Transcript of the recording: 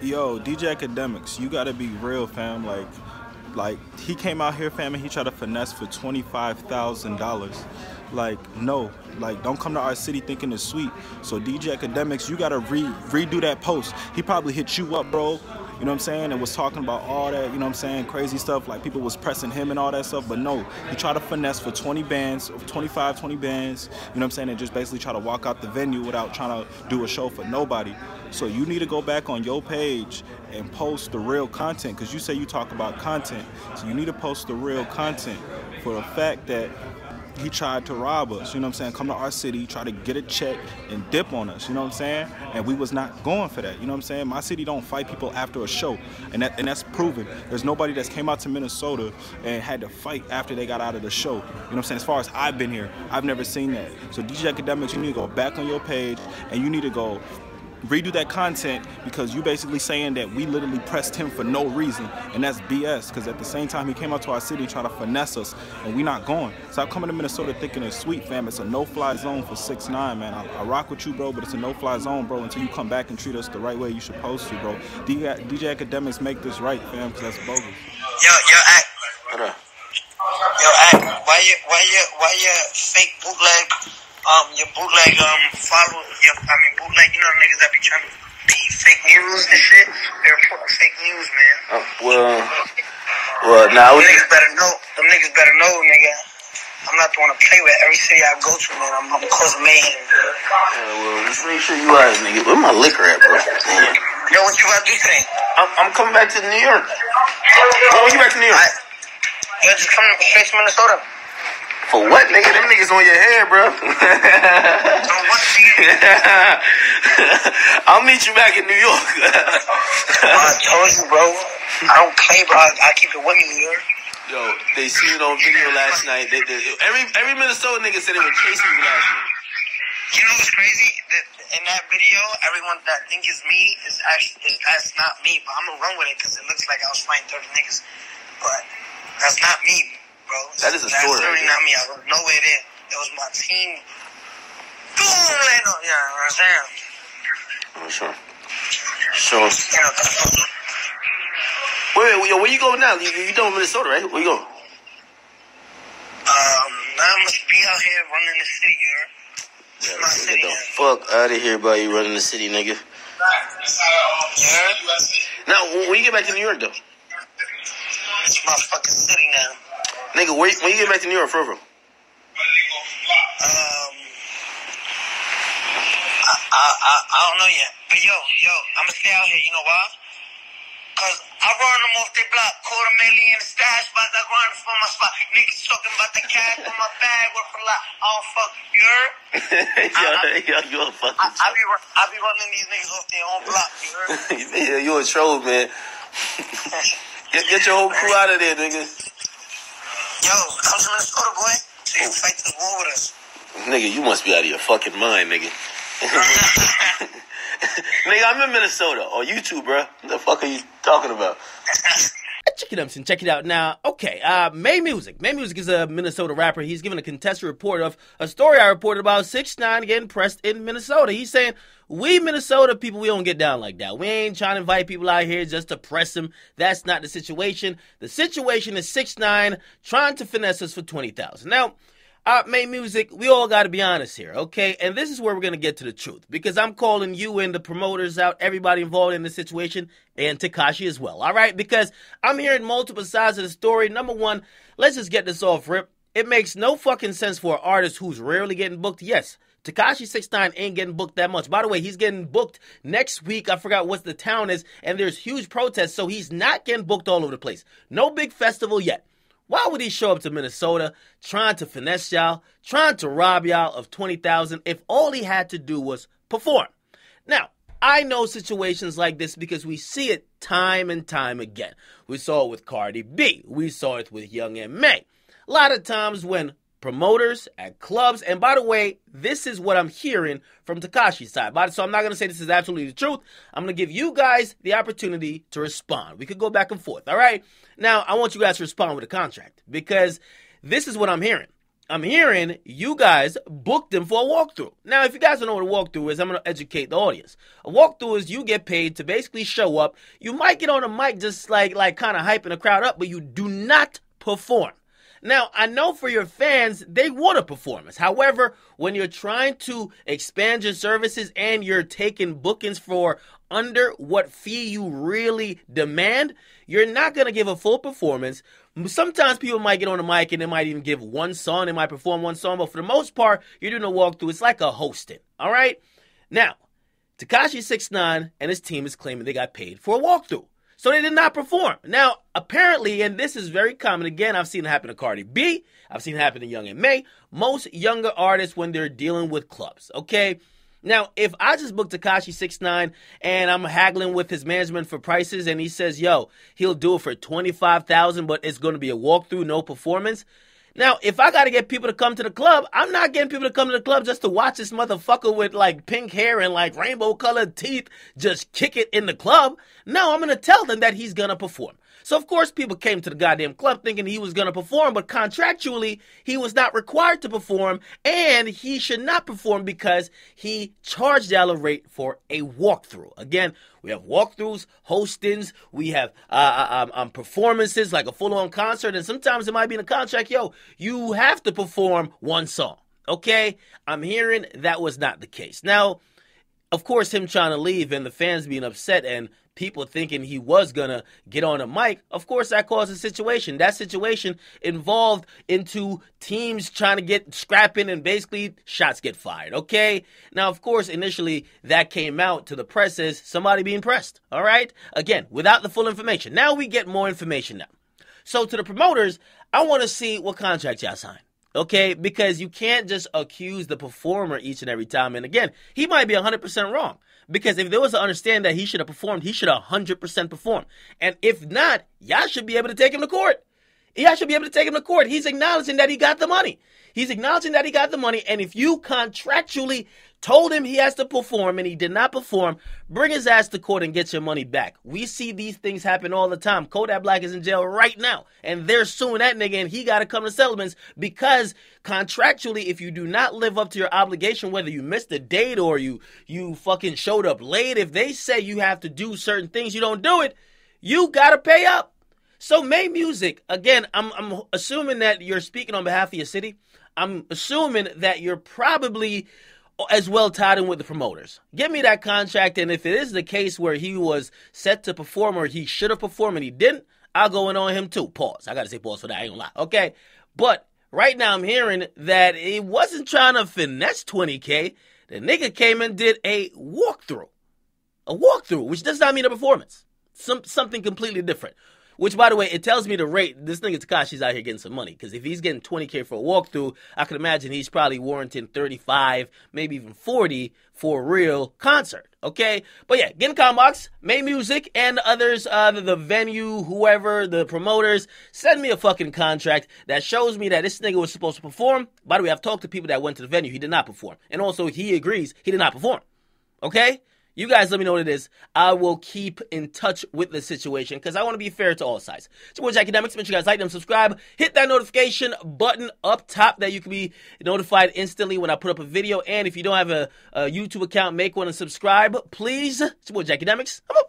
Yo, DJ Academics, you gotta be real, fam. Like he came out here, fam, and he tried to finesse for $25,000. Like, no, like don't come to our city thinking it's sweet. So DJ Academics, you gotta redo that post. He probably hit you up, bro. You know what I'm saying? And was talking about all that, you know what I'm saying, crazy stuff, like people was pressing him and all that stuff, but no, he tried to finesse for 20 bands, 25, 20 bands, you know what I'm saying, and just basically try to walk out the venue without trying to do a show for nobody. So you need to go back on your page and post the real content, because you say you talk about content, so you need to post the real content for the fact that he tried to rob us, you know what I'm saying, come to our city, try to get a check and dip on us, you know what I'm saying, and we was not going for that, you know what I'm saying. My city don't fight people after a show, and that's proven. There's nobody that's came out to Minnesota and had to fight after they got out of the show, you know what I'm saying. As far as I've been here, I've never seen that. So DJ Academics, you need to go back on your page and you need to go redo that content, because you basically saying that we literally pressed him for no reason, and that's BS, because at the same time he came out to our city trying to finesse us, and we not going. Stop coming to Minnesota thinking it's sweet, fam. It's a no-fly zone for 6ix9ine, man. I rock with you, bro, but it's a no-fly zone, bro, until you come back and treat us the right way you should supposed to, bro. DJ Academics make this right, fam, because that's bogus. Yo, act. What up? Yo, act. Why you fake bootleg? Your bootleg, bootleg, you know, niggas that be trying to be fake news and shit. They're reporting fake news, man. Now them niggas better know. Them niggas better know, nigga. I'm not the one to play with. Every city I go to, man, I'm causing mayhem. Just make sure you are, nigga. Where my liquor at, bro? Damn. Yo, what you about to do today? I'm coming back to New York. When you back to New York? Yo, just coming straight to Minnesota. For what, nigga? Them niggas on your head, bro. I'll meet you back in New York. I told you, bro. I don't play, bro. I keep it with me here. Yo, they seen it on video last night. Every Minnesota nigga said they were chasing you last night. You know what's crazy? In that video, everyone that thinks it's me that's not me. But I'm gonna run with it because it looks like I was fighting 30 niggas. But that's not me. Bro, that is a story. That's really not me. I was nowhere there. It was my team. Boom! Yeah, you know what I'm saying? Sure. You know, wait, where you going now? You done with Minnesota, right? Where you going? Now I'm gonna be out here running the city, you heard? Get the fuck out of here, buddy. You running the city, nigga. Yeah. Now, when you get back to New York, though? It's my fucking city now. Nigga, when you get back to New York, for real? I don't know yet. But yo, I'ma stay out here. You know why? Cause I run them off their block, $250,000 stash, but I run from my spot. Niggas talking about the cash on my bag, worth a lot. I don't fuck. You heard? You a fucking I be running these niggas off their own block. You heard? Yeah, you a troll, man. Get your whole crew out of there, nigga. Yo, come to Minnesota, boy. So you fight this war with us. Nigga, you must be out of your fucking mind, nigga. Nigga, I'm in Minnesota. On YouTube, bro. What the fuck are you talking about? Check it out, check it out. Now, okay, May Music. May Music is a Minnesota rapper. He's giving a contested report of a story I reported about 6ix9ine getting pressed in Minnesota. He's saying, we Minnesota people, we don't get down like that. We ain't trying to invite people out here just to press them. That's not the situation. The situation is 6ix9ine trying to finesse us for $20,000. Now, May Music, we all got to be honest here, okay? And this is where we're going to get to the truth, because I'm calling you and the promoters out, everybody involved in this situation, and Tekashi as well, all right? Because I'm hearing multiple sides of the story. Number one, let's just get this off rip. It makes no fucking sense for an artist who's rarely getting booked. Yes, Tekashi 6ix9ine ain't getting booked that much. By the way, he's getting booked next week. I forgot what the town is, and there's huge protests, so he's not getting booked all over the place. No big festival yet. Why would he show up to Minnesota trying to finesse y'all, trying to rob y'all of $20,000 if all he had to do was perform? Now, I know situations like this because we see it time and time again. We saw it with Cardi B. We saw it with Young M.A. A lot of times when promoters at clubs, and by the way, this is what I'm hearing from Tekashi's side. So I'm not going to say this is absolutely the truth. I'm going to give you guys the opportunity to respond. We could go back and forth, all right? Now, I want you guys to respond with a contract because this is what I'm hearing. I'm hearing you guys booked him for a walkthrough. Now, if you guys don't know what a walkthrough is, I'm going to educate the audience. A walkthrough is you get paid to basically show up. You might get on a mic just like kind of hyping the crowd up, but you do not perform. Now, I know for your fans, they want a performance. However, when you're trying to expand your services and you're taking bookings for under what fee you really demand, you're not going to give a full performance. Sometimes people might get on the mic and they might even give one song. They might perform one song, but for the most part, you're doing a walkthrough. It's like a hosting, all right? Now, Tekashi 6ix9ine and his team is claiming they got paid for a walkthrough. So they did not perform. Now, apparently, and this is very common, again, I've seen it happen to Cardi B. I've seen it happen to Young M.A. Most younger artists when they're dealing with clubs, okay? Now, if I just book Tekashi 6ix9ine and I'm haggling with his management for prices and he says, yo, he'll do it for $25,000, but it's going to be a walkthrough, no performance. Now, if I got to get people to come to the club, I'm not getting people to come to the club just to watch this motherfucker with like pink hair and like rainbow colored teeth just kick it in the club. No, I'm going to tell them that he's going to perform. So, of course, people came to the goddamn club thinking he was going to perform, but contractually, he was not required to perform, and he should not perform because he charged y'all a rate for a walkthrough. Again, we have walkthroughs, hostings, we have performances like a full-on concert, and sometimes it might be in a contract, yo, you have to perform one song, okay? I'm hearing that was not the case. Now, of course, him trying to leave and the fans being upset and people thinking he was going to get on a mic, of course, that caused a situation. That situation involved into teams trying to get scrapping and basically shots get fired, okay? Now, of course, initially that came out to the press as somebody being pressed, all right? Again, without the full information. Now we get more information now. So to the promoters, I want to see what contract y'all signed. Okay, because you can't just accuse the performer each and every time. And again, he might be 100% wrong. Because if there was an understanding that he should have performed, he should have 100% performed. And if not, y'all should be able to take him to court. Y'all should be able to take him to court. He's acknowledging that he got the money. He's acknowledging that he got the money. And if you contractually told him he has to perform and he did not perform, bring his ass to court and get your money back. We see these things happen all the time. Kodak Black is in jail right now. And they're suing that nigga and he got to come to settlements because contractually, if you do not live up to your obligation, whether you missed a date or you fucking showed up late, if they say you have to do certain things, you don't do it, you got to pay up. So May Music, again, I'm assuming that you're speaking on behalf of your city. I'm assuming that you're probably as well tied in with the promoters. Give me that contract, and if it is the case where he was set to perform or he should have performed and he didn't, I'll go in on him too. Pause. I got to say pause for that. I ain't gonna lie. Okay? But right now I'm hearing that he wasn't trying to finesse 20K. The nigga came and did a walkthrough. A walkthrough, which does not mean a performance. Something completely different. Which, by the way, it tells me the rate. This nigga Tekashi's out here getting some money. Because if he's getting 20K for a walkthrough, I can imagine he's probably warranting 35, maybe even 40 for a real concert. Okay? But yeah, get in comment box, May Music, and others, the venue, whoever, the promoters, send me a fucking contract that shows me that this nigga was supposed to perform. By the way, I've talked to people that went to the venue. He did not perform. And also, he agrees he did not perform. Okay? You guys let me know what it is. I will keep in touch with the situation because I want to be fair to all sides. It's your boy Akademiks. Make sure you guys like them, subscribe, hit that notification button up top that you can be notified instantly when I put up a video. And if you don't have a YouTube account, make one and subscribe, please. It's your boy Akademiks. I'm up.